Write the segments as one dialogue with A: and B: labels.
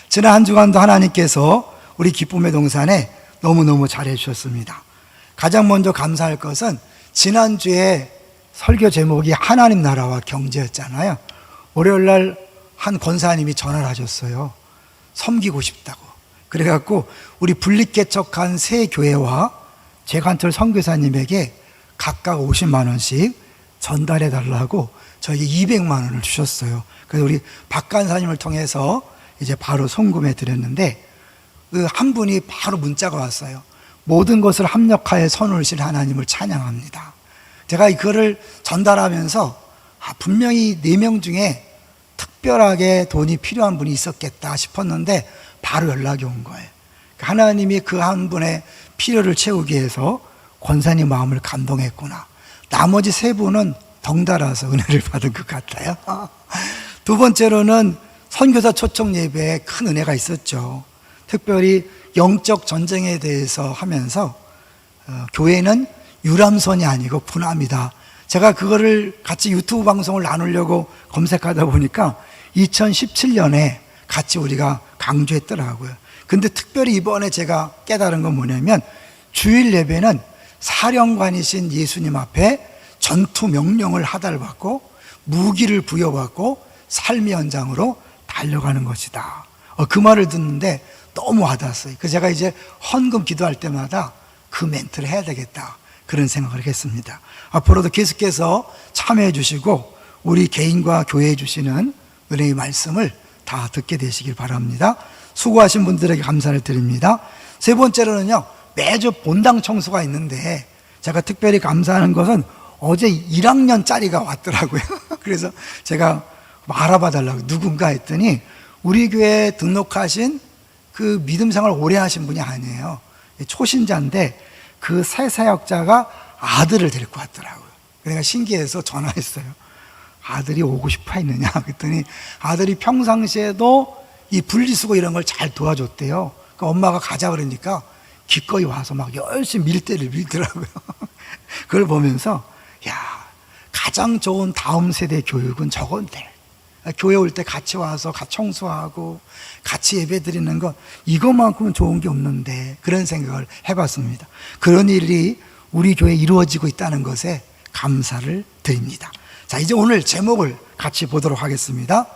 A: 지난 한 주간도 하나님께서 우리 기쁨의 동산에 너무너무 잘해 주셨습니다. 가장 먼저 감사할 것은 지난주에 설교 제목이 하나님 나라와 경제였잖아요. 월요일날 한 권사님이 전화를 하셨어요. 섬기고 싶다고. 그래갖고 우리 분립개척한 새 교회와 재관철 선교사님에게 각각 50만 원씩 전달해 달라고 저에게 200만 원을 주셨어요. 그래서 우리 박 간사님을 통해서 이제 바로 송금해 드렸는데 그 한 분이 바로 문자가 왔어요. 모든 것을 합력하여 선울실 하나님을 찬양합니다. 제가 이거를 전달하면서 분명히 4명 중에 특별하게 돈이 필요한 분이 있었겠다 싶었는데 바로 연락이 온 거예요. 하나님이 그 한 분의 필요를 채우기 위해서 권사님 마음을 감동했구나. 나머지 3분은 덩달아서 은혜를 받은 것 같아요. 두 번째로는 선교사 초청 예배에 큰 은혜가 있었죠. 특별히 영적 전쟁에 대해서 하면서 교회는 유람선이 아니고 군함이다. 제가 그거를 같이 유튜브 방송을 나누려고 검색하다 보니까 2017년에 같이 우리가 강조했더라고요. 근데 특별히 이번에 제가 깨달은 건 뭐냐면 주일 예배는 사령관이신 예수님 앞에 전투 명령을 하달받고 무기를 부여받고 삶의 현장으로 달려가는 것이다. 그 말을 듣는데 너무 와닿았어요. 그래서 제가 이제 헌금 기도할 때마다 그 멘트를 해야 되겠다. 그런 생각을 했습니다. 앞으로도 계속해서 참여해 주시고 우리 개인과 교회에 주시는 은혜의 말씀을 다 듣게 되시길 바랍니다. 수고하신 분들에게 감사를 드립니다. 세 번째로는요, 매주 본당 청소가 있는데 제가 특별히 감사하는 것은 어제 1학년짜리가 왔더라고요. 그래서 제가 알아봐 달라고 누군가 했더니 우리 교회에 등록하신 그 믿음 생활 오래 하신 분이 아니에요. 초신자인데 그 새 사역자가 아들을 데리고 왔더라고요. 내가 신기해서 전화했어요. 아들이 오고 싶어 했느냐? 그랬더니 아들이 평상시에도 이 분리수거 이런 걸 잘 도와줬대요. 그러니까 엄마가 가자 그러니까 기꺼이 와서 막 열심히 밀대를 밀더라고요. 그걸 보면서 야, 가장 좋은 다음 세대 교육은 저건데 교회 올 때 같이 와서 같이 청소하고 같이 예배 드리는 것 이것만큼은 좋은 게 없는데 그런 생각을 해봤습니다. 그런 일이 우리 교회에 이루어지고 있다는 것에 감사를 드립니다. 자, 이제 오늘 제목을 같이 보도록 하겠습니다.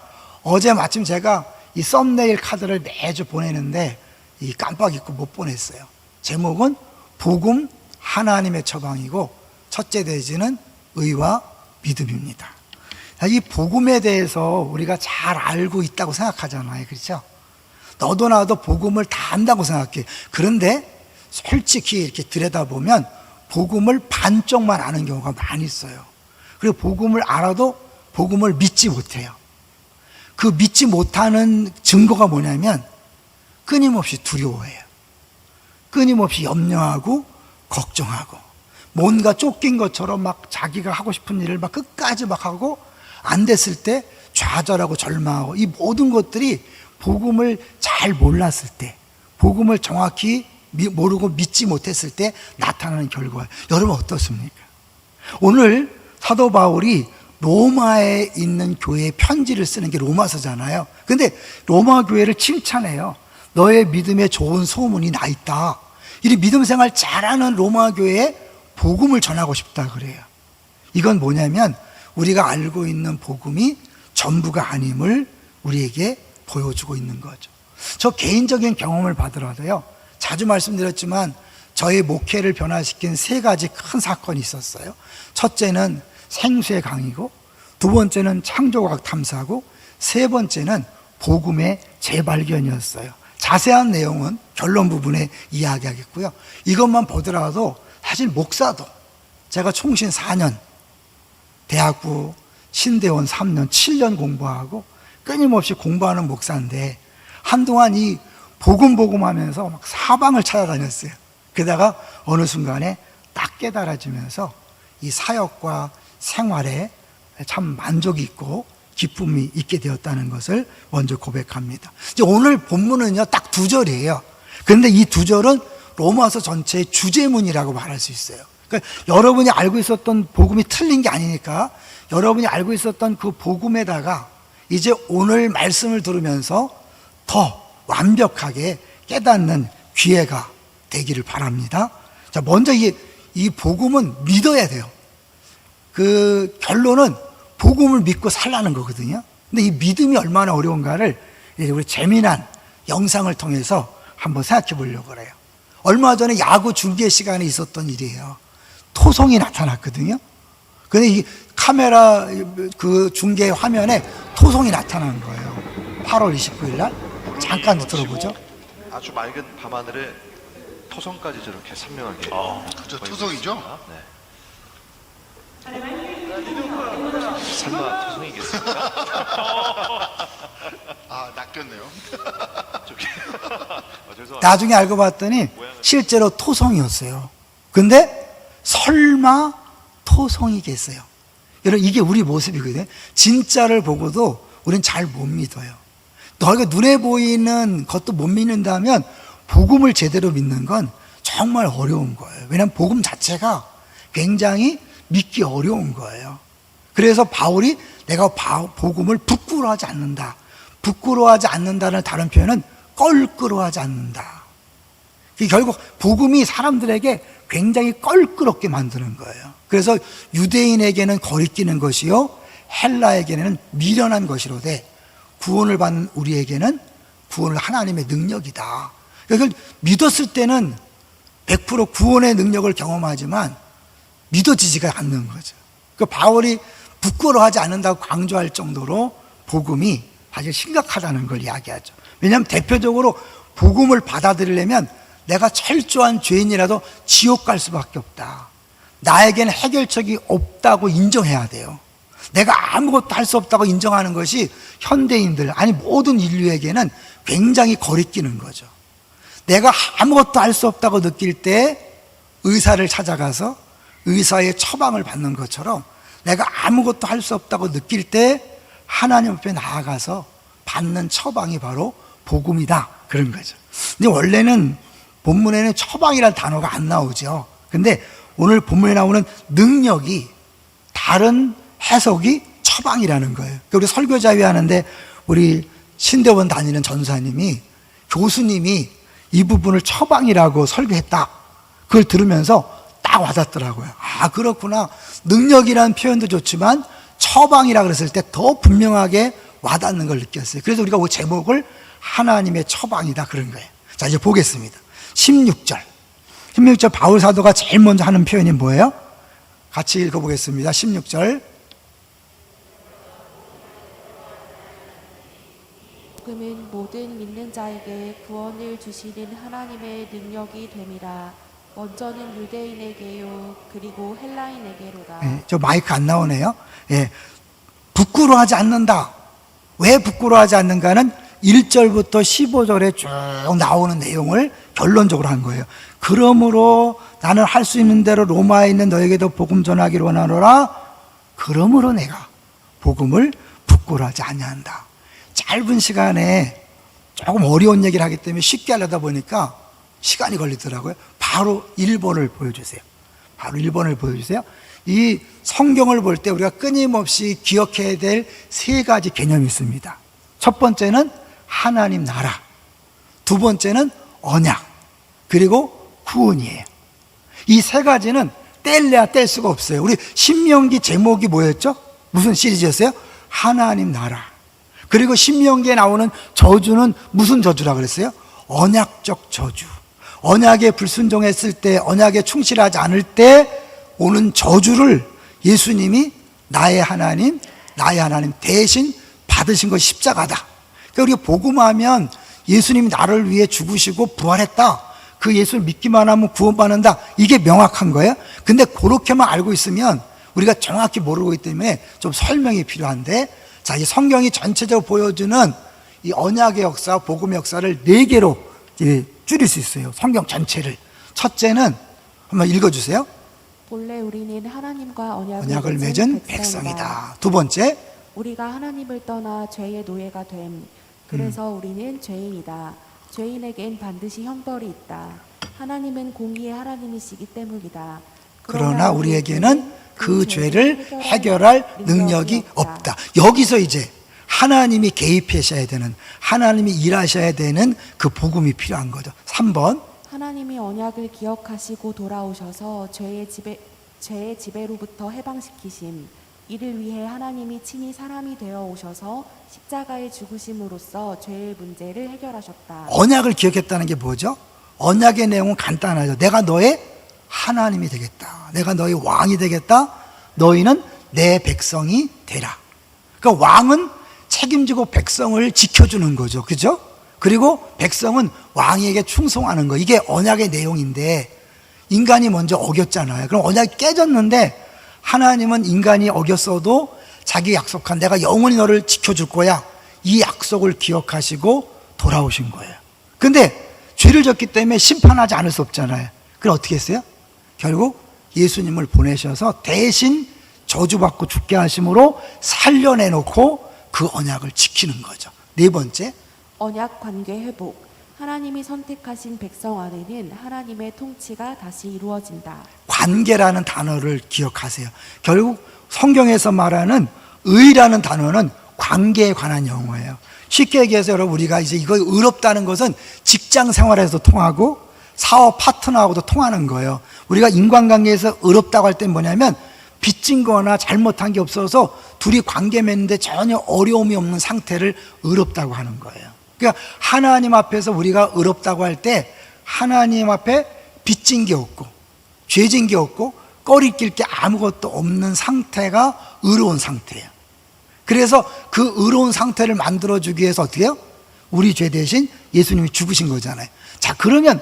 A: 어제 마침 제가 이 썸네일 카드를 매주 보내는데 이 깜빡 잊고 못 보냈어요. 제목은 복음 하나님의 처방이고 첫째 대지는 의와 믿음입니다. 이 복음에 대해서 우리가 잘 알고 있다고 생각하잖아요. 그렇죠? 너도 나도 복음을 다 안다고 생각해. 그런데 솔직히 이렇게 들여다보면 복음을 반쪽만 아는 경우가 많이 있어요. 그리고 복음을 알아도 복음을 믿지 못해요. 그 믿지 못하는 증거가 뭐냐면 끊임없이 두려워해요. 끊임없이 염려하고 걱정하고 뭔가 쫓긴 것처럼 막 자기가 하고 싶은 일을 막 끝까지 막 하고 안 됐을 때 좌절하고 절망하고 이 모든 것들이 복음을 잘 몰랐을 때 복음을 정확히 모르고 믿지 못했을 때 나타나는 결과예요. 여러분 어떻습니까? 오늘 사도 바울이 로마에 있는 교회에 편지를 쓰는 게 로마서잖아요. 근데 로마 교회를 칭찬해요. 너의 믿음에 좋은 소문이 나 있다. 이 믿음 생활 잘하는 로마 교회에 복음을 전하고 싶다 그래요. 이건 뭐냐면 우리가 알고 있는 복음이 전부가 아님을 우리에게 보여주고 있는 거죠. 저 개인적인 경험을 받으러도요, 자주 말씀드렸지만 저의 목회를 변화시킨 3가지 큰 사건이 있었어요. 첫째는 생수의 강이고, 두 번째는 창조과학 탐사고, 세 번째는 복음의 재발견이었어요. 자세한 내용은 결론 부분에 이야기하겠고요. 이것만 보더라도 사실 목사도 제가 총신 4년 대학부 신대원 3년 7년 공부하고 끊임없이 공부하는 목사인데 한동안 이 복음 하면서 막 사방을 찾아다녔어요. 그러다가 어느 순간에 딱 깨달아지면서 이 사역과 생활에 참 만족이 있고 기쁨이 있게 되었다는 것을 먼저 고백합니다. 이제 오늘 본문은요 딱 2절이에요. 그런데 이 2절은 로마서 전체의 주제문이라고 말할 수 있어요. 그러니까 여러분이 알고 있었던 복음이 틀린 게 아니니까 여러분이 알고 있었던 그 복음에다가 이제 오늘 말씀을 들으면서 더 완벽하게 깨닫는 기회가 되기를 바랍니다. 자, 먼저 이 복음은 믿어야 돼요. 그 결론은 복음을 믿고 살라는 거거든요. 근데 이 믿음이 얼마나 어려운가를 우리 재미난 영상을 통해서 한번 생각해 보려고 그래요. 얼마 전에 야구 중계 시간에 있었던 일이에요. 토성이 나타났거든요. 근데 이 카메라 그 중계 화면에 토성이 나타난 거예요. 8월 29일 날. 잠깐 들어보죠.
B: 아주 맑은 밤하늘에 토성까지 저렇게 선명하게.
C: 그죠, 토성이죠?
B: 네. 설마 토성이겠습니까?
C: 아, 낚였네요.
B: 저기. 죄송합니다.
A: 나중에 알고 봤더니 실제로 토성이었어요. 근데 설마 토성이겠어요? 여러분, 이게 우리 모습이거든요. 진짜를 보고도 우리는 잘 못 믿어요. 너희가 눈에 보이는 것도 못 믿는다면 복음을 제대로 믿는 건 정말 어려운 거예요. 왜냐하면 복음 자체가 굉장히 믿기 어려운 거예요. 그래서 바울이 내가 복음을 부끄러워하지 않는다. 부끄러워하지 않는다는 다른 표현은 껄끄러워하지 않는다. 결국 복음이 사람들에게 굉장히 껄끄럽게 만드는 거예요. 그래서 유대인에게는 거리끼는 것이요 헬라에게는 미련한 것이로되 구원을 받는 우리에게는 구원을 하나님의 능력이다. 이걸 믿었을 때는 100% 구원의 능력을 경험하지만 믿어지지가 않는 거죠. 그 바울이 부끄러워하지 않는다고 강조할 정도로 복음이 사실 심각하다는 걸 이야기하죠. 왜냐하면 대표적으로 복음을 받아들이려면 내가 철저한 죄인이라도 지옥 갈 수밖에 없다. 나에게는 해결책이 없다고 인정해야 돼요. 내가 아무것도 할 수 없다고 인정하는 것이 현대인들, 아니 모든 인류에게는 굉장히 거리끼는 거죠. 내가 아무것도 할 수 없다고 느낄 때 의사를 찾아가서 의사의 처방을 받는 것처럼 내가 아무것도 할 수 없다고 느낄 때 하나님 앞에 나아가서 받는 처방이 바로 복음이다, 그런 거죠. 근데 원래는 본문에는 처방이라는 단어가 안 나오죠. 근데 오늘 본문에 나오는 능력이 다른 해석이 처방이라는 거예요. 우리 설교자회 하는데 우리 신대원 다니는 전사님이, 교수님이 이 부분을 처방이라고 설교했다. 그걸 들으면서 딱 와닿더라고요. 아, 그렇구나. 능력이라는 표현도 좋지만 처방이라 그랬을 때 더 분명하게 와닿는 걸 느꼈어요. 그래서 우리가 그 제목을 하나님의 처방이다, 그런 거예요. 자, 이제 보겠습니다. 16절 바울 사도가 제일 먼저 하는 표현이 뭐예요? 같이 읽어보겠습니다. 16절.
D: 복음은 모든 믿는 자에게 구원을 주시는 하나님의 능력이 됨이라. 먼저는 유대인에게요 그리고 헬라인에게로다.
A: 저 마이크 안 나오네요. 부끄러워하지 않는다. 왜 부끄러워하지 않는가는 1절부터 15절에 쭉 나오는 내용을 결론적으로 한 거예요. 그러므로 나는 할 수 있는 대로 로마에 있는 너에게도 복음 전하기를 원하노라. 그러므로 내가 복음을 부끄러워하지 아니한다. 짧은 시간에 조금 어려운 얘기를 하기 때문에 쉽게 하려다 보니까 시간이 걸리더라고요. 바로 1번을 보여주세요. 바로 1번을 보여주세요. 이 성경을 볼 때 우리가 끊임없이 기억해야 될 세 가지 개념이 있습니다. 첫 번째는 하나님 나라, 두 번째는 언약, 그리고 구원이에요. 이 세 가지는 뗄래야 뗄 수가 없어요. 우리 신명기 제목이 뭐였죠? 무슨 시리즈였어요? 하나님 나라. 그리고 신명기에 나오는 저주는 무슨 저주라 그랬어요? 언약적 저주. 언약에 불순종했을 때, 언약에 충실하지 않을 때 오는 저주를 예수님이 나의 하나님 대신 받으신 것이 십자가다. 그러니까 우리가 복음하면 예수님이 나를 위해 죽으시고 부활했다. 그 예수를 믿기만 하면 구원받는다. 이게 명확한 거예요. 근데 그렇게만 알고 있으면 우리가 정확히 모르고 있기 때문에 좀 설명이 필요한데, 자, 이 성경이 전체적으로 보여주는 이 언약의 역사, 복음의 역사를 4개로 줄일 수 있어요. 성경 전체를. 첫째는 한번 읽어주세요.
D: 본래 우리는 하나님과
A: 언약을 맺은 백성이다. 두 번째,
D: 우리가 하나님을 떠나 죄의 노예가 됨. 그래서 우리는 죄인이다. 죄인에겐 반드시 형벌이 있다. 하나님은 공의의 하나님이시기 때문이다.
A: 그러나 우리에게는 그 죄를 해결할 능력이 없다. 여기서 이제 하나님이 개입하셔야 되는, 하나님이 일하셔야 되는 그 복음이 필요한 거죠. 3번.
D: 하나님이 언약을 기억하시고 돌아오셔서 죄의 지배로부터 해방시키심. 이를 위해 하나님이 친히 사람이 되어 오셔서 십자가에 죽으심으로써 죄의 문제를 해결하셨다.
A: 언약을 기억했다는 게 뭐죠? 언약의 내용은 간단하죠. 내가 너의 하나님이 되겠다. 내가 너의 왕이 되겠다. 너희는 내 백성이 되라. 그러니까 왕은 책임지고 백성을 지켜주는 거죠. 그죠? 그리고 백성은 왕에게 충성하는 거. 이게 언약의 내용인데 인간이 먼저 어겼잖아요. 그럼 언약이 깨졌는데 하나님은 인간이 어겼어도 자기 약속한 내가 영원히 너를 지켜줄 거야. 이 약속을 기억하시고 돌아오신 거예요. 근데 죄를 졌기 때문에 심판하지 않을 수 없잖아요. 그럼 어떻게 했어요? 결국 예수님을 보내셔서 대신 저주받고 죽게 하심으로 살려내놓고 그 언약을 지키는 거죠. 네 번째,
D: 언약 관계 회복. 하나님이 선택하신 백성 안에는 하나님의 통치가 다시 이루어진다.
A: 관계라는 단어를 기억하세요. 결국 성경에서 말하는 의라는 단어는 관계에 관한 용어예요. 쉽게 얘기해서 여러분, 우리가 이제 이거 의롭다는 것은 직장 생활에서 통하고 사업 파트너하고도 통하는 거예요. 우리가 인간관계에서 의롭다고 할 때 뭐냐면 빚진 거나 잘못한 게 없어서 둘이 관계 맺는데 전혀 어려움이 없는 상태를 의롭다고 하는 거예요. 그러니까 하나님 앞에서 우리가 의롭다고 할 때 하나님 앞에 빚진 게 없고 죄진 게 없고 꺼리낄 게 아무것도 없는 상태가 의로운 상태예요. 그래서 그 의로운 상태를 만들어주기 위해서 어떻게 해요? 우리 죄 대신 예수님이 죽으신 거잖아요. 자, 그러면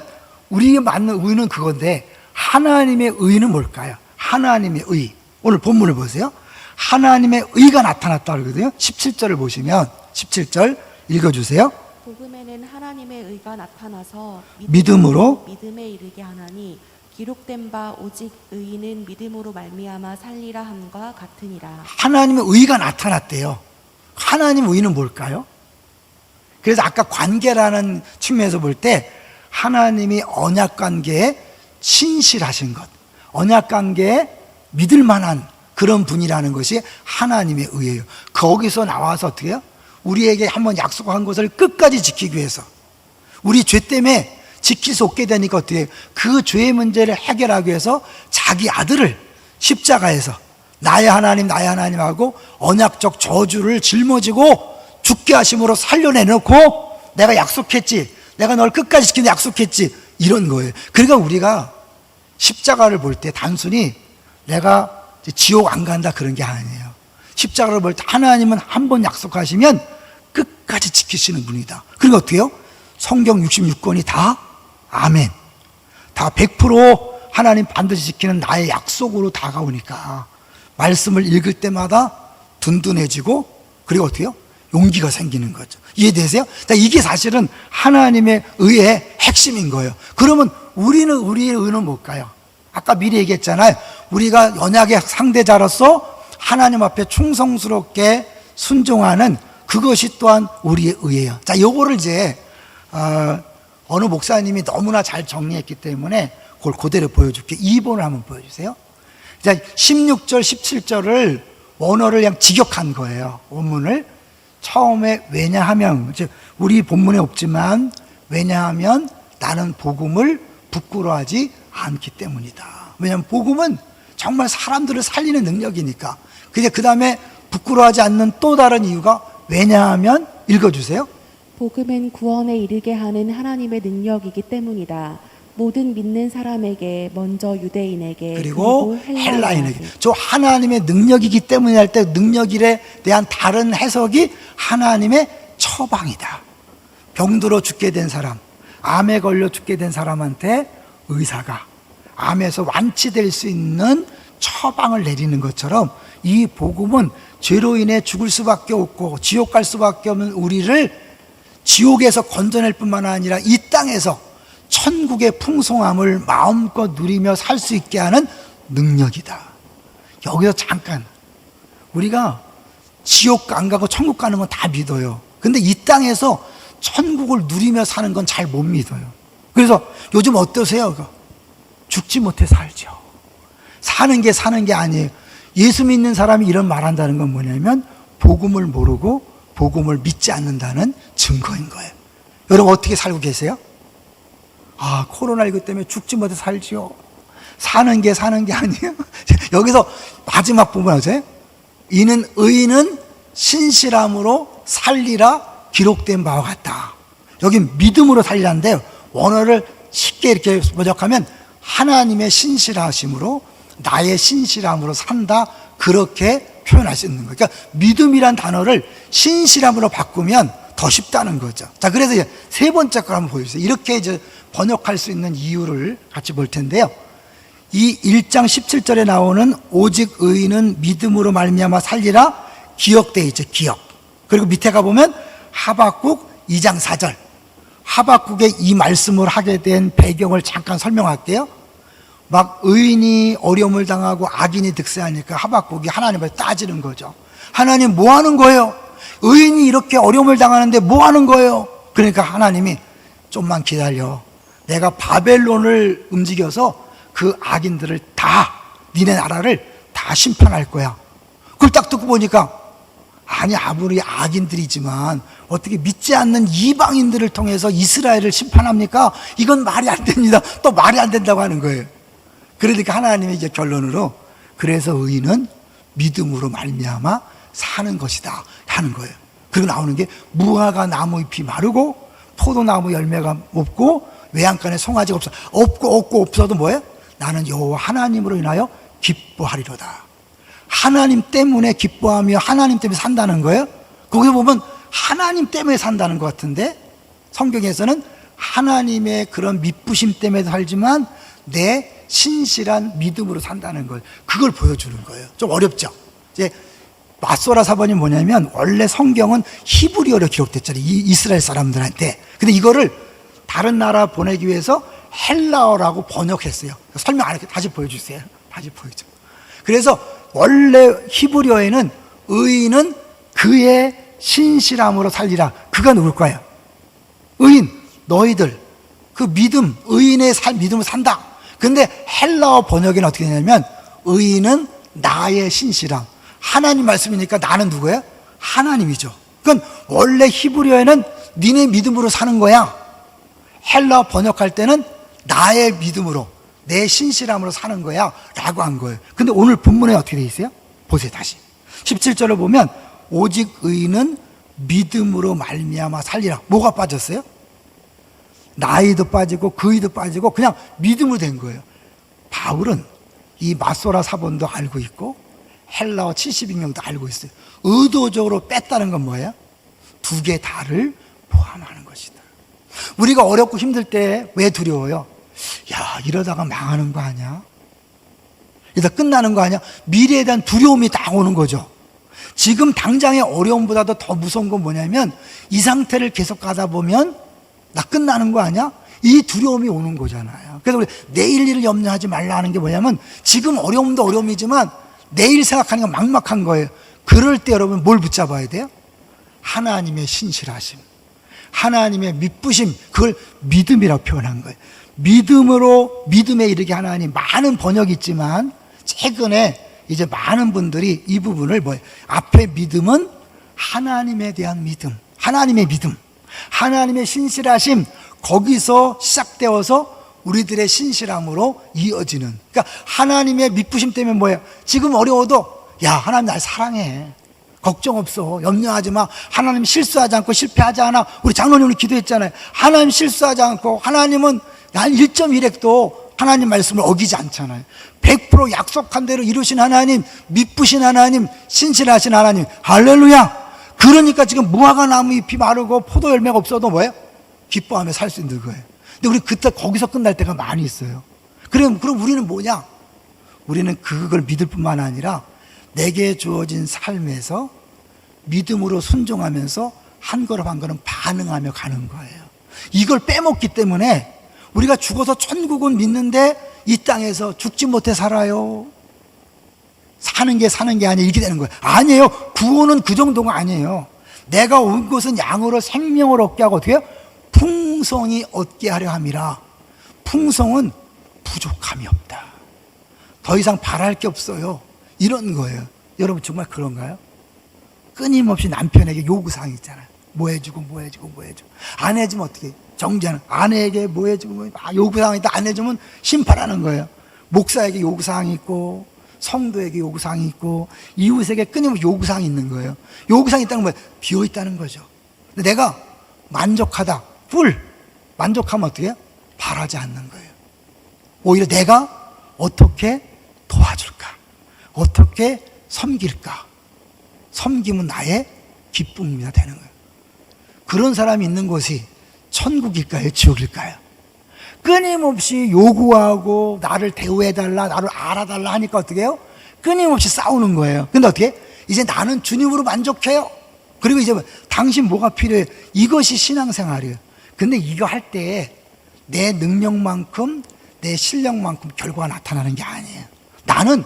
A: 우리에게 맞는 의는 그건데 하나님의 의는 뭘까요? 하나님의 의. 오늘 본문을 보세요. 하나님의 의가 나타났다 그러거든요. 17절을 보시면 17절 읽어주세요.
D: 복음에는 하나님의 의가 나타나서
A: 믿음으로
D: 믿음에 이르게 하나니 기록된 바 오직 의인은 믿음으로 말미암아 살리라 함과 같으니라.
A: 하나님의 의가 나타났대요. 하나님의 의는 뭘까요? 그래서 아까 관계라는 측면에서 볼 때 하나님이 언약 관계에 신실하신 것, 언약 관계에 믿을 만한 그런 분이라는 것이 하나님의 의예요. 거기서 나와서 어떻게 해요? 우리에게 한번 약속한 것을 끝까지 지키기 위해서 우리 죄 때문에 지킬 수 없게 되니까 어떻게 해요? 그 죄의 문제를 해결하기 위해서 자기 아들을 십자가에서 나의 하나님 하고 언약적 저주를 짊어지고 죽게 하심으로 살려내놓고 내가 약속했지, 내가 널 끝까지 지킨다 약속했지, 이런 거예요. 그러니까 우리가 십자가를 볼 때 단순히 내가 지옥 안 간다 그런 게 아니에요. 십자가를 볼 때 하나님은 한 번 약속하시면 끝까지 지키시는 분이다. 그리고 어떻게 해요? 성경 66권이 다 아멘, 다 100% 하나님 반드시 지키는 나의 약속으로 다가오니까 말씀을 읽을 때마다 든든해지고 그리고 어떻게 해요? 용기가 생기는 거죠. 이해되세요? 자, 이게 사실은 하나님의 의의 핵심인 거예요. 그러면 우리의 의는 뭘까요? 아까 미리 얘기했잖아요. 우리가 언약의 상대자로서 하나님 앞에 충성스럽게 순종하는 그것이 또한 우리의 의예요. 자, 요거를 이제 어느 목사님이 너무나 잘 정리했기 때문에 그걸 그대로 보여줄게요. 2번을 한번 보여주세요. 자, 16절, 17절을 원어를 그냥 직역한 거예요. 원문을. 처음에 왜냐하면, 우리 본문에 없지만 왜냐하면 나는 복음을 부끄러워하지 않기 때문이다. 왜냐하면 복음은 정말 사람들을 살리는 능력이니까. 그 다음에 부끄러워하지 않는 또 다른 이유가 왜냐하면 읽어주세요.
D: 복음은 구원에 이르게 하는 하나님의 능력이기 때문이다. 모든 믿는 사람에게, 먼저 유대인에게
A: 그리고 헬라인에게. 저 하나님의 능력이기 때문에 할 때 능력일에 대한 다른 해석이 하나님의 처방이다. 병들어 죽게 된 사람, 암에 걸려 죽게 된 사람한테 의사가 암에서 완치될 수 있는 처방을 내리는 것처럼 이 복음은 죄로 인해 죽을 수밖에 없고 지옥 갈 수밖에 없는 우리를 지옥에서 건져낼 뿐만 아니라 이 땅에서 천국의 풍성함을 마음껏 누리며 살 수 있게 하는 능력이다. 여기서 잠깐, 우리가 지옥 안 가고 천국 가는 건 다 믿어요. 근데 이 땅에서 천국을 누리며 사는 건 잘 못 믿어요. 그래서 요즘 어떠세요? 죽지 못해 살죠. 사는 게 아니에요. 예수 믿는 사람이 이런 말한다는 건 뭐냐면 복음을 모르고 복음을 믿지 않는다는 증거인 거예요. 여러분 어떻게 살고 계세요? 아, 코로나19 때문에 죽지 못해 살지요. 사는 게 아니에요. 여기서 마지막 부분 아세요? 이는 의인은 신실함으로 살리라 기록된 바와 같다. 여기 믿음으로 살리라인데요. 원어를 쉽게 이렇게 번역하면 하나님의 신실하심으로 나의 신실함으로 산다, 그렇게 표현할 수 있는 거예요. 그러니까 믿음이란 단어를 신실함으로 바꾸면 더 쉽다는 거죠. 자, 그래서 이제 세 번째 걸 한번 보여주세요. 이렇게 이제 번역할 수 있는 이유를 같이 볼 텐데요. 이 1장 17절에 나오는 오직 의인은 믿음으로 말미암아 살리라 기억되어 있죠. 기억. 그리고 밑에 가보면 하박국 2장 4절. 하박국의 이 말씀을 하게 된 배경을 잠깐 설명할게요. 막 의인이 어려움을 당하고 악인이 득세하니까 하박국이 하나님을 따지는 거죠. 하나님 뭐 하는 거예요? 의인이 이렇게 어려움을 당하는데 뭐 하는 거예요? 그러니까 하나님이 좀만 기다려. 내가 바벨론을 움직여서 그 악인들을 다, 니네 나라를 다 심판할 거야. 그걸 딱 듣고 보니까 아니, 아무리 악인들이지만 어떻게 믿지 않는 이방인들을 통해서 이스라엘을 심판합니까? 이건 말이 안 됩니다. 또 말이 안 된다고 하는 거예요. 그러니까 하나님이 이제 결론으로 그래서 의인은 믿음으로 말미암아 사는 것이다 하는 거예요. 그리고 나오는 게 무화과 나무 잎이 마르고 포도나무 열매가 없고 외양간에 송아지가 없고 없어도 뭐예요? 나는 여호와 하나님으로 인하여 기뻐하리로다. 하나님 때문에 기뻐하며 하나님 때문에 산다는 거예요. 거기서 보면 하나님 때문에 산다는 것 같은데 성경에서는 하나님의 그런 미쁘심 때문에 살지만 내 신실한 믿음으로 산다는 걸, 그걸 보여주는 거예요. 좀 어렵죠? 이제 마소라 사본이 뭐냐면 원래 성경은 히브리어로 기록됐잖아요. 이스라엘 사람들한테. 근데 이거를 다른 나라 보내기 위해서 헬라어라고 번역했어요. 설명 안 할게요. 다시 보여주세요. 다시 보여줘. 그래서 원래 히브리어에는 의인은 그의 신실함으로 살리라. 그가 누굴 거예요? 의인, 너희들. 그 믿음, 의인의 믿음을 산다. 근데 헬라어 번역에는 어떻게 되냐면 의인은 나의 신실함. 하나님 말씀이니까 나는 누구예요? 하나님이죠. 그건 원래 히브리어에는 니네 믿음으로 사는 거야. 헬라어 번역할 때는 나의 믿음으로, 내 신실함으로 사는 거야 라고 한 거예요. 근데 오늘 본문에 어떻게 돼 있어요? 보세요. 다시 17절을 보면 오직 의인은 믿음으로 말미암아 살리라. 뭐가 빠졌어요? 나이도 빠지고 그이도 빠지고 그냥 믿음으로 된 거예요. 바울은 이 마소라 사본도 알고 있고 헬라어 70인명도 알고 있어요. 의도적으로 뺐다는 건 뭐예요? 두 개 다를 포함하는 것이다. 우리가 어렵고 힘들 때 왜 두려워요? 야, 이러다가 망하는 거 아니야? 이러다 끝나는 거 아니야? 미래에 대한 두려움이 딱 오는 거죠. 지금 당장의 어려움보다도 더 무서운 건 뭐냐면 이 상태를 계속 가다 보면 나 끝나는 거 아니야? 이 두려움이 오는 거잖아요. 그래서 우리 내일 일을 염려하지 말라 하는 게 뭐냐면 지금 어려움도 어려움이지만 내일 생각하는 건 막막한 거예요. 그럴 때 여러분 뭘 붙잡아야 돼요? 하나님의 신실하심, 하나님의 미쁘심, 그걸 믿음이라고 표현한 거예요. 믿음으로 믿음에 이르게 하나님, 많은 번역이 있지만 최근에 이제 많은 분들이 이 부분을 뭐예요? 앞에 믿음은 하나님에 대한 믿음, 하나님의 믿음, 하나님의 신실하심, 거기서 시작되어서 우리들의 신실함으로 이어지는, 그러니까 하나님의 미쁘심 때문에 뭐예요? 지금 어려워도 야, 하나님 날 사랑해, 걱정 없어, 염려하지 마, 하나님 실수하지 않고 실패하지 않아. 우리 장로님이 기도했잖아요. 하나님 실수하지 않고, 하나님은 난 1.1핵도 하나님 말씀을 어기지 않잖아요. 100% 약속한 대로 이루신 하나님, 미쁘신 하나님, 신실하신 하나님, 할렐루야. 그러니까 지금 무화과 나무 잎이 마르고 포도 열매가 없어도 뭐예요? 기뻐하며 살 수 있는 거예요. 근데 우리 그때 거기서 끝날 때가 많이 있어요. 그럼 우리는 뭐냐? 우리는 그걸 믿을 뿐만 아니라 내게 주어진 삶에서 믿음으로 순종하면서 한 걸음 한 걸음 반응하며 가는 거예요. 이걸 빼먹기 때문에 우리가 죽어서 천국은 믿는데 이 땅에서 죽지 못해 살아요. 사는 게 아니에요. 이렇게 되는 거예요. 아니에요. 구원은 그 정도가 아니에요. 내가 온 것은 양으로 생명을 얻게 하고 어떻게 해요? 풍성히 얻게 하려 함이라. 풍성은 부족함이 없다. 더 이상 바랄 게 없어요. 이런 거예요. 여러분 정말 그런가요? 끊임없이 남편에게 요구사항이 있잖아요. 뭐 해주고 뭐 해주고 뭐 해주고. 안 해주면 어떻게 해요? 정죄는 아내에게 뭐 해주고 뭐 요구사항이 있다. 안 해주면 심판하는 거예요. 목사에게 요구사항이 있고 성도에게 요구사항이 있고 이웃에게 끊임없이 요구사항이 있는 거예요. 요구사항이 있다는 건 뭐예요? 비어있다는 거죠. 근데 내가 만족하다, 만족하면 어떻게 해요? 바라지 않는 거예요. 오히려 내가 어떻게 도와줄까? 어떻게 섬길까? 섬김은 나의 기쁨이 되는 거예요. 그런 사람이 있는 곳이 천국일까요? 지옥일까요? 끊임없이 요구하고 나를 대우해달라, 나를 알아달라 하니까 어떻게 해요? 끊임없이 싸우는 거예요. 근데 어떻게 해? 이제 나는 주님으로 만족해요. 그리고 이제 당신 뭐가 필요해? 이것이 신앙생활이에요. 근데 이거 할 때 내 능력만큼 내 실력만큼 결과가 나타나는 게 아니에요. 나는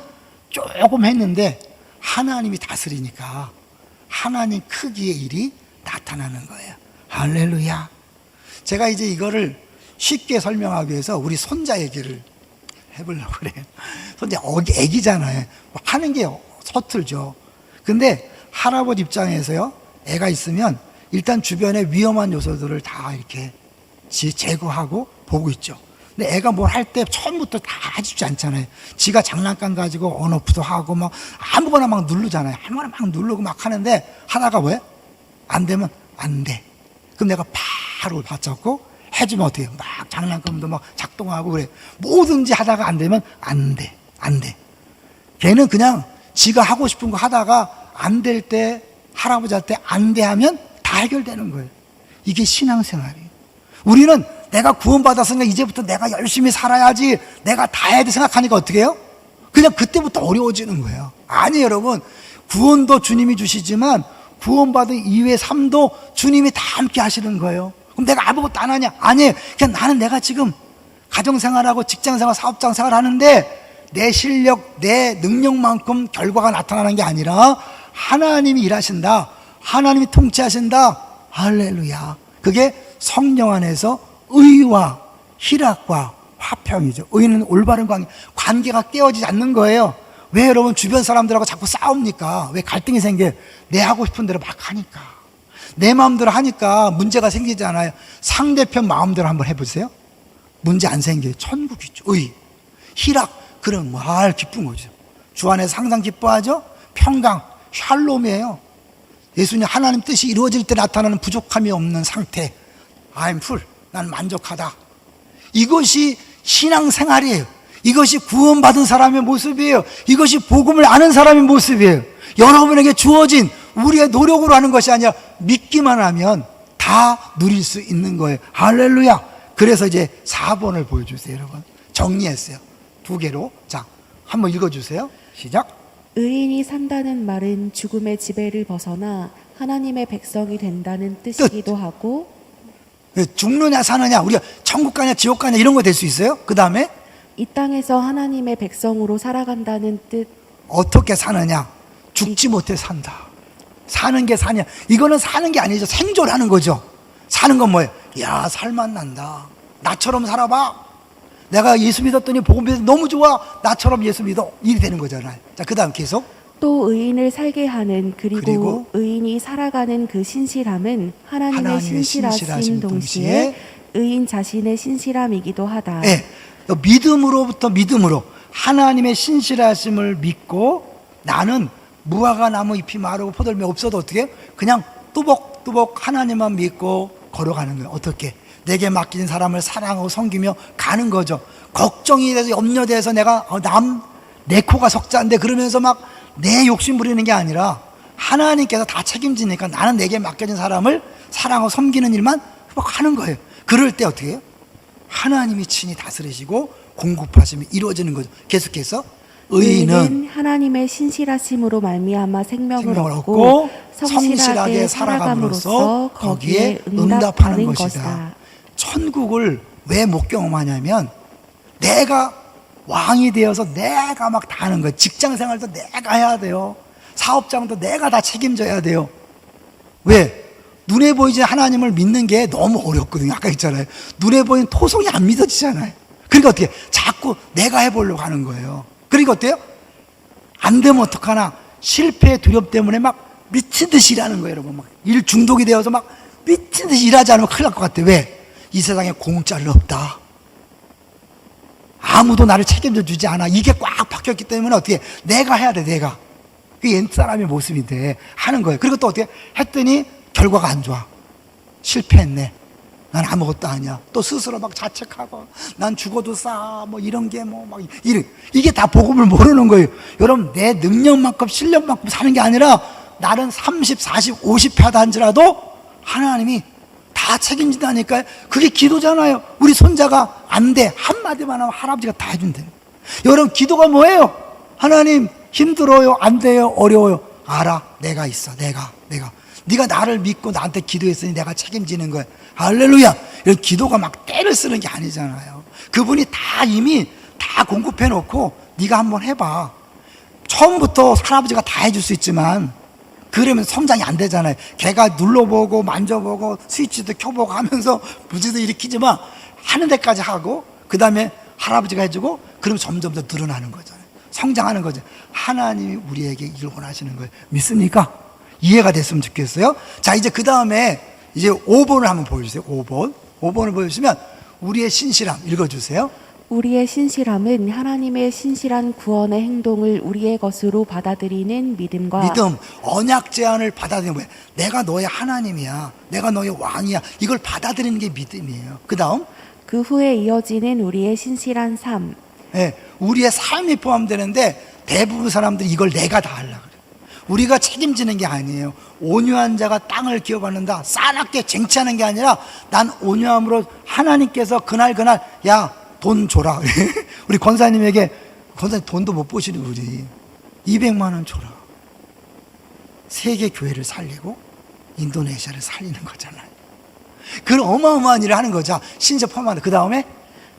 A: 조금 했는데 하나님이 다스리니까 하나님 크기의 일이 나타나는 거예요. 할렐루야. 제가 이제 이거를 쉽게 설명하기 위해서 우리 손자 얘기를 해보려고 그래요. 손자 애기잖아요. 하는 게 서툴죠. 근데 할아버지 입장에서요, 애가 있으면 일단 주변에 위험한 요소들을 다 이렇게 제거하고 보고 있죠. 근데 애가 뭘 할 때 처음부터 다 해주지 않잖아요. 지가 장난감 가지고 언오프도 하고 막 아무거나 막 누르잖아요. 아무거나 막 누르고 막 하는데 하다가 왜? 안 되면 안 돼. 그럼 내가 바로 받잡고 해주면 어떻게 해요? 막 장난감도 막 작동하고 그래. 뭐든지 하다가 안 되면 안 돼. 안 돼. 걔는 그냥 지가 하고 싶은 거 하다가 안 될 때 할아버지한테 안 돼 하면 다 해결되는 거예요. 이게 신앙생활이에요. 우리는 내가 구원받았으니까 이제부터 내가 열심히 살아야지, 내가 다 해야 돼 생각하니까 어떻게 해요? 그냥 그때부터 어려워지는 거예요. 아니 여러분, 구원도 주님이 주시지만 구원받은 이후의 삶도 주님이 다 함께 하시는 거예요. 그럼 내가 아무것도 안 하냐? 아니, 그냥 나는 내가 지금 가정생활하고 직장생활, 사업장생활 하는데 내 실력, 내 능력만큼 결과가 나타나는 게 아니라 하나님이 일하신다, 하나님이 통치하신다. 할렐루야. 그게 성령 안에서 의와 희락과 화평이죠. 의는 올바른 관계가 깨어지지 않는 거예요. 왜 여러분 주변 사람들하고 자꾸 싸웁니까? 왜 갈등이 생겨요? 내 하고 싶은 대로 막 하니까, 내 마음대로 하니까 문제가 생기잖아요. 상대편 마음대로 한번 해보세요. 문제 안 생겨요. 천국이죠. 의, 희락, 그런 말 기쁜 거죠. 주 안에서 항상 기뻐하죠. 평강, 샬롬이에요. 예수님 하나님 뜻이 이루어질 때 나타나는 부족함이 없는 상태. I'm full. 난 만족하다. 이것이 신앙생활이에요. 이것이 구원받은 사람의 모습이에요. 이것이 복음을 아는 사람의 모습이에요. 여러분에게 주어진 우리의 노력으로 하는 것이 아니라 믿기만 하면 다 누릴 수 있는 거예요. 할렐루야. 그래서 이제 4번을 보여주세요. 여러분 정리했어요. 2개로. 자, 한번 읽어주세요. 시작.
D: 의인이 산다는 말은 죽음의 지배를 벗어나 하나님의 백성이 된다는 뜻이기도 하고,
A: 죽느냐 사느냐, 우리가 천국 가냐 지옥 가냐 이런 거 될 수 있어요. 그 다음에
D: 이 땅에서 하나님의 백성으로 살아간다는 뜻.
A: 어떻게 사느냐? 죽지 못해 산다. 사는 게 사냐? 이거는 사는 게 아니죠. 생존하는 거죠. 사는 건 뭐예요? 야, 살맛 난다. 나처럼 살아봐. 내가 예수 믿었더니 복음 믿어서 너무 좋아. 나처럼 예수 믿어. 일이 되는 거잖아요. 자, 그 다음 계속.
D: 또 의인을 살게 하는
A: 그리고
D: 그리고 의인이 살아가는 그 신실함은 하나님의 신실하심 동시에 의인 자신의 신실함이기도 하다.
A: 네, 믿음으로부터 믿음으로 하나님의 신실하심을 믿고, 나는 무화과 나무 잎이 마르고 포도열매 없어도 어떻게 해요? 그냥 뚜벅뚜벅 하나님만 믿고 걸어가는 거예요. 어떻게? 내게 맡긴 사람을 사랑하고 섬기며 가는 거죠. 걱정이 돼서 염려돼서 내가 내 코가 석자인데 그러면서 막 내 욕심 부리는 게 아니라 하나님께서 다 책임지니까 나는 내게 맡겨진 사람을 사랑하고 섬기는 일만 하는 거예요. 그럴 때 어떻게 해요? 하나님이 친히 다스리시고 공급하심이 이루어지는 거죠. 계속해서 의인은
D: 하나님의 신실하심으로 말미암아 생명을 얻고
A: 얻고 성실하게 살아감으로써 거기에 응답하는 것이다. 천국을 왜 못 경험하냐면 내가 왕이 되어서 내가 막 다 하는 거예요. 직장 생활도 내가 해야 돼요. 사업장도 내가 다 책임져야 돼요. 왜? 눈에 보이지 하나님을 믿는 게 너무 어렵거든요. 아까 했잖아요. 눈에 보이는 토성이 안 믿어지잖아요. 그러니까 어떻게? 자꾸 내가 해보려고 하는 거예요. 그러니까 어때요? 안 되면 어떡하나? 실패의 두려움 때문에 막 미친 듯이 일하는 거예요, 여러분. 막 일 중독이 되어서 막 미친 듯이 일하지 않으면 큰일 날 것 같아. 왜? 이 세상에 공짜는 없다. 아무도 나를 책임져 주지 않아. 이게 꽉 박혔기 때문에 어떻게 내가 해야 돼, 내가. 그게 옛사람의 모습인데 하는 거예요. 그리고 또 어떻게 했더니 결과가 안 좋아. 실패했네. 난 아무것도 아니야. 또 스스로 막 자책하고 난 죽어도 싸. 뭐 이런 게 뭐 막 이게 다 복음을 모르는 거예요. 여러분, 내 능력만큼 실력만큼 사는 게 아니라 나는 30, 40, 50 하다 한지라도 하나님이 다 책임진다니까요. 그게 기도잖아요. 우리 손자가 안 돼. 한마디만 하면 할아버지가 다 해준대. 여러분, 기도가 뭐예요? 하나님, 힘들어요, 안 돼요, 어려워요. 알아, 내가 있어. 내가 네가 나를 믿고 나한테 기도했으니 내가 책임지는 거야. 할렐루야. 이런 기도가 막 때를 쓰는 게 아니잖아요. 그분이 다 이미 다 공급해 놓고 네가 한번 해봐. 처음부터 할아버지가 다 해줄 수 있지만 그러면 성장이 안 되잖아요. 걔가 눌러보고 만져보고 스위치도 켜보고 하면서 부지도 일으키지만 하는 데까지 하고 그 다음에 할아버지가 해주고 그러면 점점 더 늘어나는 거잖아요. 성장하는 거죠. 하나님이 우리에게 이걸 원하시는 거예요. 믿습니까? 이해가 됐으면 좋겠어요. 자, 이제 그 다음에 이제 5번을 한번 보여주세요. 5번을 보여주시면 우리의 신실함 읽어주세요.
D: 우리의 신실함은 하나님의 신실한 구원의 행동을 우리의 것으로 받아들이는 믿음과
A: 믿음, 언약 제안을 받아들이는 거예요. 내가 너의 하나님이야. 내가 너의 왕이야. 이걸 받아들이는 게 믿음이에요. 그 다음
D: 그 후에 이어지는 우리의 신실한 삶.
A: 네, 우리의 삶이 포함되는데 대부분 사람들이 이걸 내가 다 하려고 그래요. 우리가 책임지는 게 아니에요. 온유한 자가 땅을 기업받는다. 싸납게 쟁취하는 게 아니라 난 온유함으로 하나님께서 그날 야, 돈 줘라. 우리 권사님에게 권사님 돈도 못 보시는 우리 200만 원 줘라. 세계 교회를 살리고 인도네시아를 살리는 거잖아요. 그런 어마어마한 일을 하는 거죠. 신세 포함한다. 그 다음에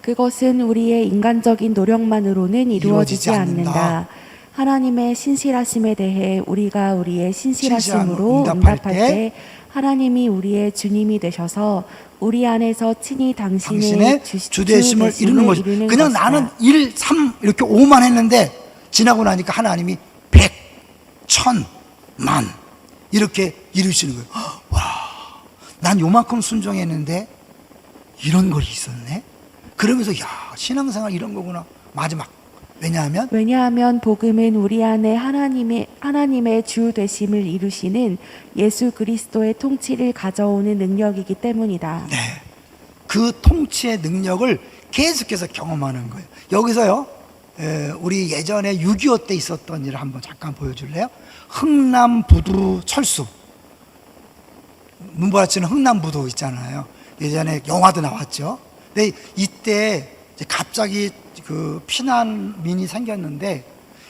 D: 그것은 우리의 인간적인 노력만으로는 이루어지지 않는다. 하나님의 신실하심에 대해 우리가 우리의 신실하심으로 응답할 때 하나님이 우리의 주님이 되셔서 우리 안에서 친히 당신의
A: 주되심을 이루는 거죠. 그냥
D: 것이다.
A: 나는 1, 3 이렇게 5만 했는데 지나고 나니까 하나님이 100, 1000, 만 이렇게 이루시는 거예요. 와, 난 요만큼 순종했는데 이런 걸 있었네. 그러면서 야, 신앙생활 이런 거구나. 마지막 왜냐하면
D: 복음은 우리 안에 하나님의 주 되심을 이루시는 예수 그리스도의 통치를 가져오는 능력이기 때문이다.
A: 네, 그 통치의 능력을 계속해서 경험하는 거예요. 여기서요, 우리 예전에 6.25 때 있었던 일을 한번 잠깐 보여줄래요? 흥남부두 철수, 문보라치는 흥남부두 있잖아요. 예전에 영화도 나왔죠. 근데 이때 이제 갑자기 그 피난민이 생겼는데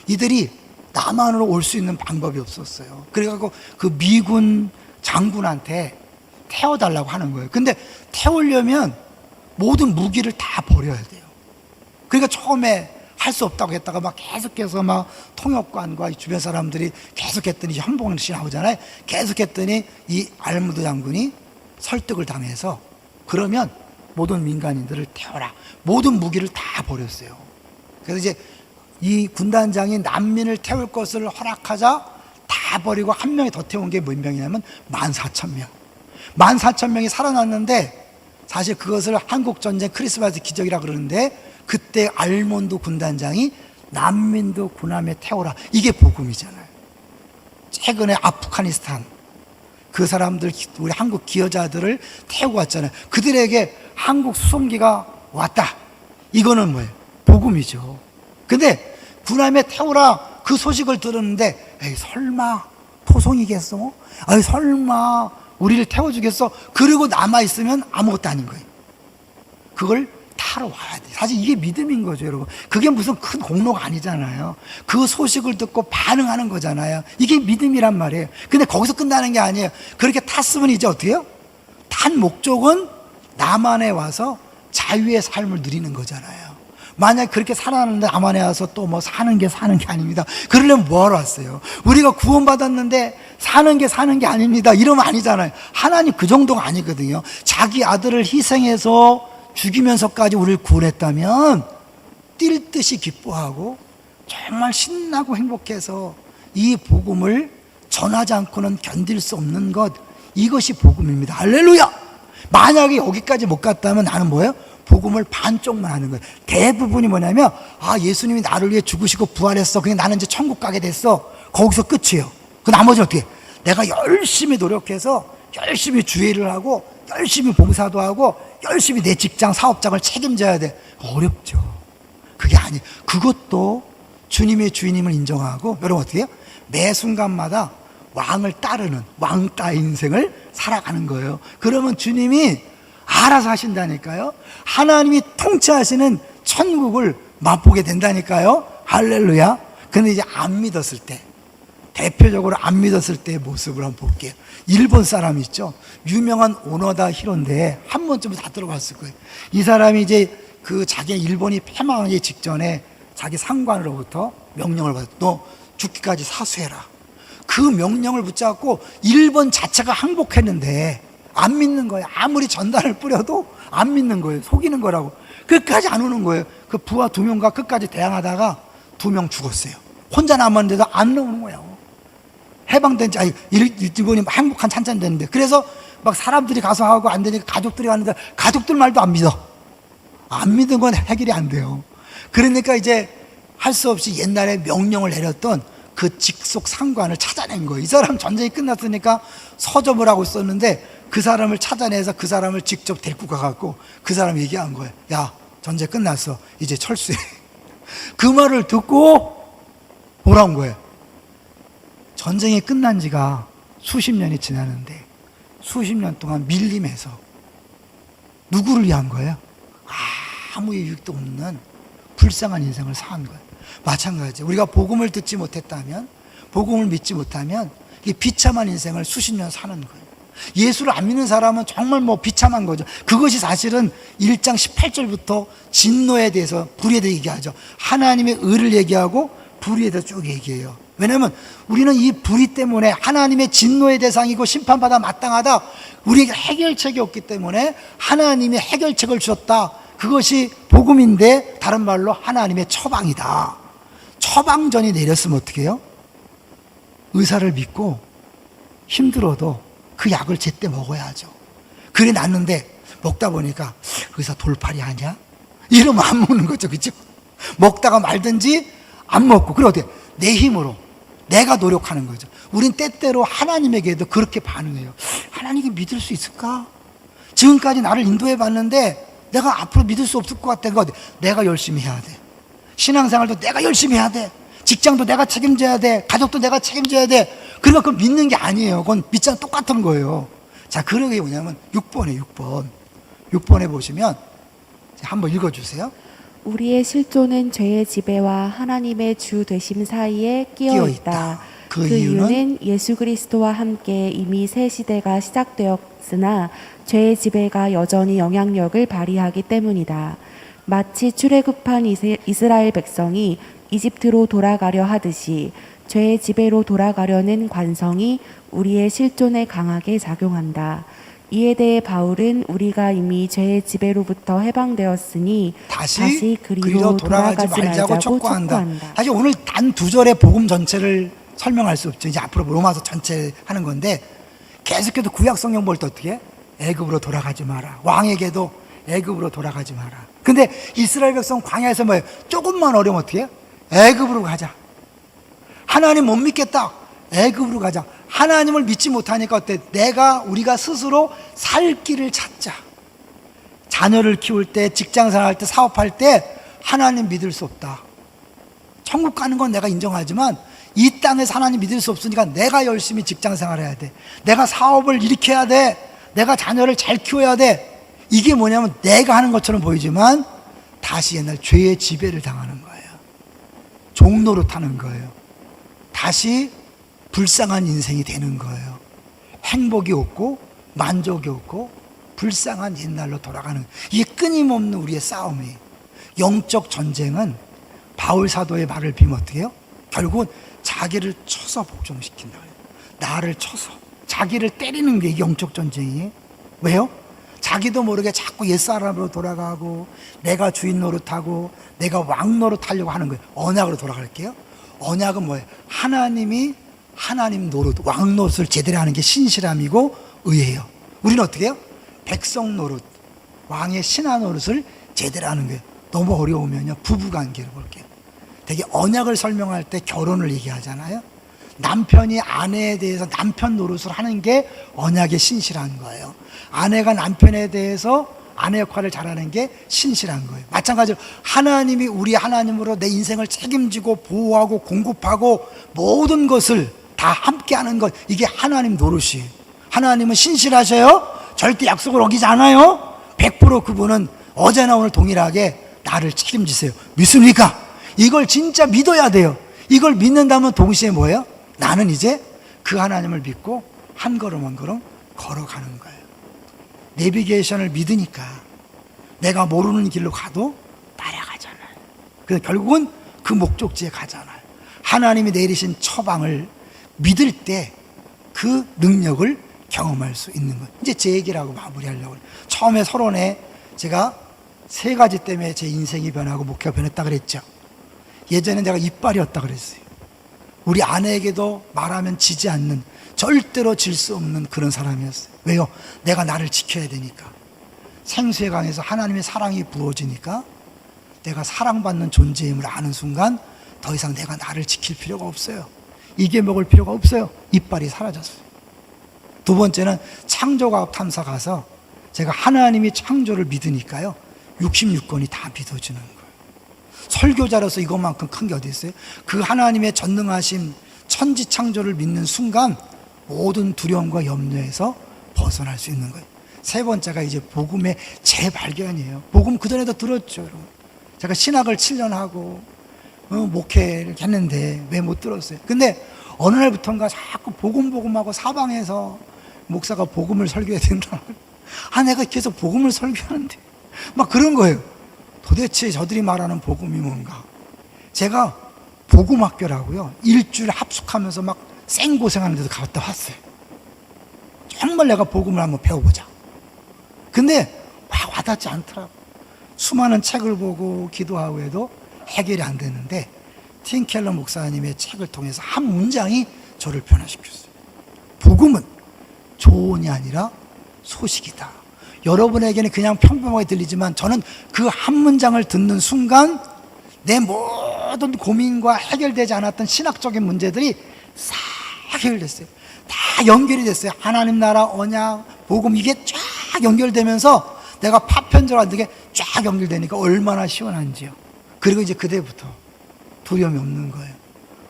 A: 이들이 남한으로 올 수 있는 방법이 없었어요. 그래갖고 그 미군 장군한테 태워달라고 하는 거예요. 근데 태우려면 모든 무기를 다 버려야 돼요. 그러니까 처음에 할 수 없다고 했다가 막 계속해서 막 통역관과 주변 사람들이 계속했더니 현봉 씨 나오잖아요. 계속했더니 이 알무드 장군이 설득을 당해서 그러면 모든 민간인들을 태워라. 모든 무기를 다 버렸어요. 그래서 이제 이 군단장이 난민을 태울 것을 허락하자 다 버리고 한 명이 더 태운 게 몇 명이냐면 14,000명. 14,000명이 살아났는데 사실 그것을 한국전쟁 크리스마스 기적이라 그러는데 그때 알몬드 군단장이 난민도 군함에 태워라. 이게 복음이잖아요. 최근에 아프가니스탄 그 사람들 우리 한국 기여자들을 태우고 왔잖아요. 그들에게 한국 수송기가 왔다. 이거는 뭐예요? 복음이죠. 근데 군함에 태우라 그 소식을 들었는데 에이 설마 토송이겠어? 아이 설마 우리를 태워주겠어? 그리고 남아있으면 아무것도 아닌 거예요. 그걸 타러 와야 돼. 사실 이게 믿음인 거죠, 여러분. 그게 무슨 큰 공로가 아니잖아요. 그 소식을 듣고 반응하는 거잖아요. 이게 믿음이란 말이에요. 근데 거기서 끝나는 게 아니에요. 그렇게 탔으면 이제 어떻게 해요? 탄 목적은 남한에 와서 자유의 삶을 누리는 거잖아요. 만약 그렇게 살아났는데 남한에 와서 또 뭐 사는 게 아닙니다. 그러려면 뭐하러 왔어요? 우리가 구원받았는데 사는 게 아닙니다. 이러면 아니잖아요. 하나님 그 정도가 아니거든요. 자기 아들을 희생해서 죽이면서까지 우리를 구원했다면 뛸 듯이 기뻐하고 정말 신나고 행복해서 이 복음을 전하지 않고는 견딜 수 없는 것, 이것이 복음입니다. 할렐루야! 만약에 여기까지 못 갔다면 나는 뭐예요? 복음을 반쪽만 하는 거예요. 대부분이 뭐냐면, 아, 예수님이 나를 위해 죽으시고 부활했어. 그냥 나는 이제 천국 가게 됐어. 거기서 끝이에요. 그 나머지는 어떻게 해? 내가 열심히 노력해서 열심히 주의를 하고 열심히 봉사도 하고 열심히 내 직장 사업장을 책임져야 돼. 어렵죠. 그게 아니에요. 그것도 주님의 주인임을 인정하고, 여러분 어떻게 해요? 매 순간마다 왕을 따르는 왕따 인생을 살아가는 거예요. 그러면 주님이 알아서 하신다니까요. 하나님이 통치하시는 천국을 맛보게 된다니까요. 할렐루야. 근데 이제 안 믿었을 때, 대표적으로 안 믿었을 때의 모습을 한번 볼게요. 일본 사람 있죠. 유명한 오노다 히로인데 한 번쯤은 다 들어봤을 거예요. 이 사람이 이제 그 자기 일본이 패망하기 직전에 자기 상관으로부터 명령을 받았어. 너 죽기까지 사수해라. 그 명령을 붙잡고 일본 자체가 항복했는데 안 믿는 거예요. 아무리 전단을 뿌려도 안 믿는 거예요. 속이는 거라고. 끝까지 안 오는 거예요. 그 부하 2명과 끝까지 대항하다가 2명 죽었어요. 혼자 남았는데도 안 나오는 거예요. 해방된 지, 일본이 행복한 찬찬 됐는데. 그래서 막 사람들이 가서 하고 안 되니까 가족들이 가는데 가족들 말도 안 믿어. 안 믿은 건 해결이 안 돼요. 그러니까 이제 할 수 없이 옛날에 명령을 내렸던 그 직속 상관을 찾아낸 거예요. 이 사람 전쟁이 끝났으니까 서점을 하고 있었는데 그 사람을 찾아내서 그 사람을 직접 데리고 가갖고 그 사람이 얘기한 거예요. 야, 전쟁 끝났어. 이제 철수해. 그 말을 듣고 뭐라는 거예요? 전쟁이 끝난 지가 수십 년이 지났는데 수십 년 동안 밀림에서 누구를 위한 거예요? 아무 유익도 없는 불쌍한 인생을 산 거예요. 마찬가지. 우리가 복음을 듣지 못했다면, 복음을 믿지 못하면 이 비참한 인생을 수십 년 사는 거예요. 예수를 안 믿는 사람은 정말 뭐 비참한 거죠. 그것이 사실은 1장 18절부터 진노에 대해서, 불의에 대해 얘기하죠. 하나님의 의를 얘기하고 불의에 대해서 쭉 얘기해요. 왜냐하면 우리는 이 불의 때문에 하나님의 진노의 대상이고 심판받아 마땅하다. 우리에게 해결책이 없기 때문에 하나님이 해결책을 주셨다. 그것이 복음인데 다른 말로 하나님의 처방이다. 처방전이 내렸으면 어떻게 해요? 의사를 믿고 힘들어도 그 약을 제때 먹어야죠. 그래 놨는데 먹다 보니까 의사 돌팔이 아니야? 이러면 안 먹는 거죠. 그죠? 먹다가 말든지 안 먹고. 그래 어떻게? 내 힘으로 내가 노력하는 거죠. 우린 때때로 하나님에게도 그렇게 반응해요. 하나님이 믿을 수 있을까? 지금까지 나를 인도해 봤는데 내가 앞으로 믿을 수 없을 것 같아. 그거 내가 열심히 해야 돼. 신앙생활도 내가 열심히 해야 돼. 직장도 내가 책임져야 돼. 가족도 내가 책임져야 돼. 그러니까 그건 믿는 게 아니에요. 그건 믿자는 똑같은 거예요. 자, 그런 게 뭐냐면 6번에 6번. 6번에 보시면 한번 읽어주세요.
D: 우리의 실존은 죄의 지배와 하나님의 주 되심 사이에 끼어 있다.
A: 그
D: 그
A: 이유는
D: 이유는 예수 그리스도와 함께 이미 새 시대가 시작되었으나 죄의 지배가 여전히 영향력을 발휘하기 때문이다. 마치 출애굽한 이스라엘 백성이 이집트로 돌아가려 하듯이 죄의 지배로 돌아가려는 관성이 우리의 실존에 강하게 작용한다. 이에 대해 바울은 우리가 이미 죄의 지배로부터 해방되었으니 다시 그리로 돌아가지 말자고 촉구한다.
A: 사실 오늘 단 2절의 복음 전체를 설명할 수 없죠. 이제 앞으로 로마서 전체 하는 건데 계속해서 구약 성경 볼 때 어떻게 해? 애굽으로 돌아가지 마라. 왕에게도 애굽으로 돌아가지 마라. 근데 이스라엘 백성 광야에서 뭐예요? 조금만 어려우면 어떻게 해? 애굽으로 가자. 하나님 못 믿겠다. 애굽으로 가자. 하나님을 믿지 못하니까 어때? 우리가 스스로 살 길을 찾자. 자녀를 키울 때, 직장생활할 때, 사업할 때 하나님 믿을 수 없다. 천국 가는 건 내가 인정하지만 이 땅에서 하나님 믿을 수 없으니까 내가 열심히 직장생활해야 돼. 내가 사업을 일으켜야 돼. 내가 자녀를 잘 키워야 돼. 이게 뭐냐면 내가 하는 것처럼 보이지만 다시 옛날 죄의 지배를 당하는 거예요. 종노릇하는 거예요. 다시 불쌍한 인생이 되는 거예요. 행복이 없고 만족이 없고 불쌍한 옛날로 돌아가는, 이게 끊임없는 우리의 싸움이에요. 영적 전쟁은 바울 사도의 말을 빌면 어떻게 해요? 결국은 자기를 쳐서 복종시킨다. 나를 쳐서 자기를 때리는 게 영적 전쟁이에요. 왜요? 자기도 모르게 자꾸 옛사람으로 돌아가고 내가 주인 노릇하고 내가 왕 노릇하려고 하는 거예요. 언약으로 돌아갈게요. 언약은 뭐예요? 하나님이 하나님 노릇, 왕 노릇을 제대로 하는 게 신실함이고 의예요. 우리는 어떻게 해요? 백성 노릇, 왕의 신하 노릇을 제대로 하는 거예요. 너무 어려우면요, 부부관계를 볼게요. 되게 언약을 설명할 때 결혼을 얘기하잖아요. 남편이 아내에 대해서 남편 노릇을 하는 게 언약의 신실한 거예요. 아내가 남편에 대해서 아내 역할을 잘하는 게 신실한 거예요. 마찬가지로 하나님이 우리 하나님으로 내 인생을 책임지고 보호하고 공급하고 모든 것을 다 함께 하는 것, 이게 하나님 노릇이에요. 하나님은 신실하셔요. 절대 약속을 어기지 않아요. 100% 그분은 어제나 오늘 동일하게 나를 책임지세요. 믿습니까? 이걸 진짜 믿어야 돼요. 이걸 믿는다면 동시에 뭐예요? 나는 이제 그 하나님을 믿고 한 걸음 한 걸음 걸어가는 거예요. 내비게이션을 믿으니까 내가 모르는 길로 가도 따라가잖아요. 그래서 결국은 그 목적지에 가잖아요. 하나님이 내리신 처방을 믿을 때 그 능력을 경험할 수 있는 거예요. 이제 제 얘기를 하고 마무리하려고 해요. 처음에 서론에 제가 3가지 때문에 제 인생이 변하고 목회가 변했다 그랬죠. 예전에 내가 이빨이었다 그랬어요. 우리 아내에게도 말하면 지지 않는, 절대로 질 수 없는 그런 사람이었어요. 왜요? 내가 나를 지켜야 되니까. 생수의 강에서 하나님의 사랑이 부어지니까 내가 사랑받는 존재임을 아는 순간 더 이상 내가 나를 지킬 필요가 없어요. 이게 먹을 필요가 없어요. 이빨이 사라졌어요. 두 번째는 창조과학 탐사 가서 제가 하나님이 창조를 믿으니까요, 66권이 다 믿어지는 거예요. 설교자로서 이것만큼 큰 게 어디 있어요? 그 하나님의 전능하심, 천지 창조를 믿는 순간 모든 두려움과 염려에서 벗어날 수 있는 거예요. 세 번째가 이제 복음의 재발견이에요. 복음 그전에도 들었죠, 여러분. 제가 신학을 7년 하고 목회를 했는데 왜 못 들었어요? 근데 어느 날부터인가 자꾸 복음하고 사방에서 목사가 복음을 설교해야 된다. 내가 계속 복음을 설교하는데 막 그런 거예요. 도대체 저들이 말하는 복음이 뭔가. 제가 복음학교라고요, 일주일 합숙하면서 막 생고생하는 데도 갔다 왔어요. 정말 내가 복음을 한번 배워보자. 근데 막 와닿지 않더라고. 수많은 책을 보고 기도하고 해도 해결이 안 되는데 팀 켈러 목사님의 책을 통해서 한 문장이 저를 변화시켰어요. 복음은 조언이 아니라 소식이다. 여러분에게는 그냥 평범하게 들리지만 저는 그 한 문장을 듣는 순간 내 모든 고민과 해결되지 않았던 신학적인 문제들이 싹 해결됐어요. 다 연결이 됐어요. 하나님 나라, 언약, 복음, 이게 쫙 연결되면서 내가 파편적으로 되게 쫙 연결되니까 얼마나 시원한지요. 그리고 이제 그때부터 두려움이 없는 거예요.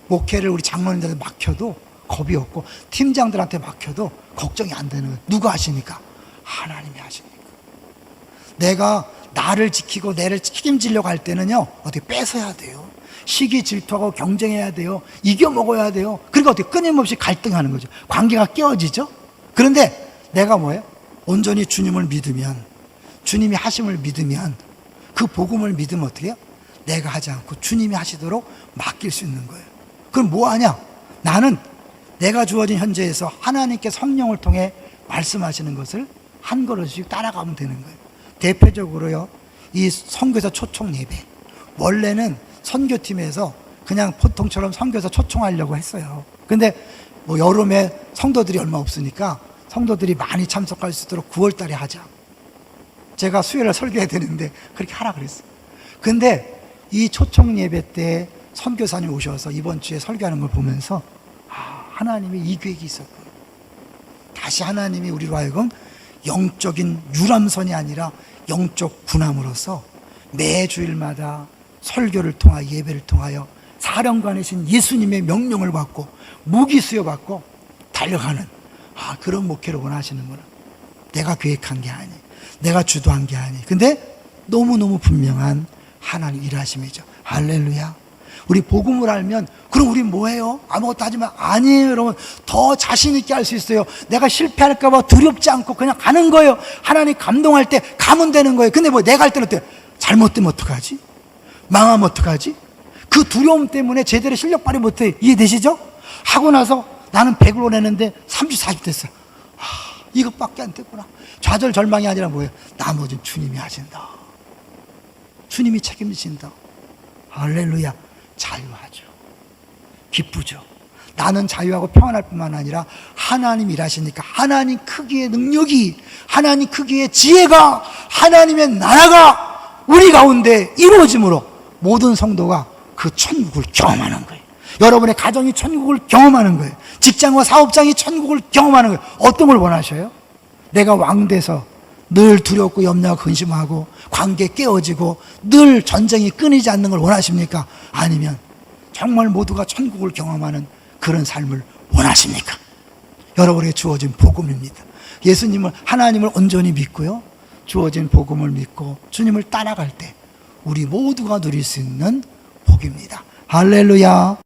A: 목회를 우리 장로님들한테 맡겨도 겁이 없고 팀장들한테 맡겨도 걱정이 안 되는 거예요. 누가 하시니까? 하나님이 하시니까. 내가 나를 지키고 나를 책임지려고 할 때는요, 어떻게 뺏어야 돼요. 시기 질투하고 경쟁해야 돼요. 이겨먹어야 돼요. 그러니까 어떻게 끊임없이 갈등하는 거죠. 관계가 깨어지죠. 그런데 내가 뭐예요? 온전히 주님을 믿으면, 주님이 하심을 믿으면, 그 복음을 믿으면 어떻게 해요? 내가 하지 않고 주님이 하시도록 맡길 수 있는 거예요. 그럼 뭐 하냐? 나는 내가 주어진 현재에서 하나님께 성령을 통해 말씀하시는 것을 한 걸음씩 따라가면 되는 거예요. 대표적으로요, 이 선교사 초청 예배, 원래는 선교팀에서 그냥 보통처럼 선교사 초청하려고 했어요. 근데 뭐 여름에 성도들이 얼마 없으니까 성도들이 많이 참석할 수 있도록 9월 달에 하자. 제가 수요일에 설교해야 되는데 그렇게 하라 그랬어요. 근데 이 초청 예배 때 선교사님 오셔서 이번 주에 설교하는 걸 보면서 하나님이 이 계획이 있었구나. 다시 하나님이 우리로 하여금 영적인 유람선이 아니라 영적 군함으로서 매 주일마다 설교를 통하여 예배를 통하여 사령관이신 예수님의 명령을 받고 무기 수여받고 달려가는 그런 목회를 원하시는구나. 내가 계획한 게 아니, 내가 주도한 게 아니. 근데 너무너무 분명한 하나님 일하심이죠. 할렐루야. 우리 복음을 알면 그럼 우리 뭐해요? 아무것도 하지 마. 아니에요, 여러분. 더 자신 있게 할 수 있어요. 내가 실패할까 봐 두렵지 않고 그냥 가는 거예요. 하나님 감동할 때 가면 되는 거예요. 근데 뭐 내가 할 때는 어때요? 잘못되면 어떡하지? 망하면 어떡하지? 그 두려움 때문에 제대로 실력 발휘 못해요. 이해되시죠? 하고 나서 나는 100을 냈는데 30, 40 됐어요. 이것밖에 안 됐구나. 좌절절망이 아니라 뭐예요? 나머지는 주님이 하신다. 주님이 책임지신다. 할렐루야. 자유하죠. 기쁘죠. 나는 자유하고 평안할 뿐만 아니라 하나님 일하시니까 하나님 크기의 능력이, 하나님 크기의 지혜가, 하나님의 나라가 우리 가운데 이루어짐으로 모든 성도가 그 천국을 경험하는 거예요. 여러분의 가정이 천국을 경험하는 거예요. 직장과 사업장이 천국을 경험하는 거예요. 어떤 걸 원하셔요? 내가 왕돼서 늘 두렵고 염려하고 근심하고 관계 깨어지고 늘 전쟁이 끊이지 않는 걸 원하십니까? 아니면 정말 모두가 천국을 경험하는 그런 삶을 원하십니까? 여러분에게 주어진 복음입니다. 예수님을, 하나님을 온전히 믿고요, 주어진 복음을 믿고 주님을 따라갈 때 우리 모두가 누릴 수 있는 복입니다. 할렐루야.